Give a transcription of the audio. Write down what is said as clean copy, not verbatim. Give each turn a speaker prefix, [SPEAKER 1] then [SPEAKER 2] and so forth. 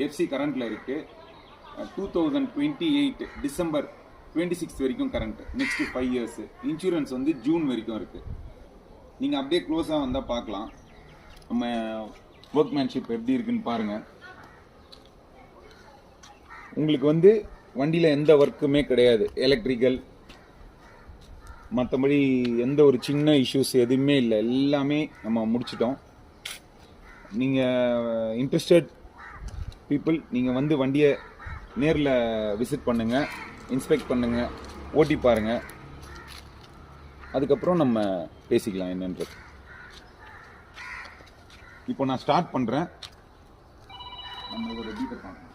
[SPEAKER 1] FC கரண்ட்டில் இருக்குது. 2028 December 26 வரைக்கும் கரண்ட். Next 5 years. இன்சூரன்ஸ் வந்து ஜூன் வரைக்கும் இருக்குது. நீங்கள் அப்படியே க்ளோஸாக வந்தால் பார்க்கலாம் நம்ம ஒர்க்மேன்ஷிப் எப்படி இருக்குன்னு பாருங்கள். உங்களுக்கு வந்து வண்டியில் எந்த ஒர்க்குமே கிடையாது, எலக்ட்ரிக்கல் மற்றபடி எந்த ஒரு சின்ன இஷ்யூஸ் எதுவுமே இல்லை, எல்லாமே நம்ம முடிச்சிட்டோம். நீங்கள் இன்ட்ரெஸ்டட் பீப்புள் நீங்கள் வந்து வண்டியை நேரில் விசிட் பண்ணுங்கள், இன்ஸ்பெக்ட் பண்ணுங்கள், ஓட்டி பாருங்கள். அதுக்கப்புறம் நம்ம பேசிக்கலாம் என்னன்றது. இப்போ நான் ஸ்டார்ட் பண்ணுறேன். நம்ம இதோட டீட்டெயில் பார்க்கலாம்.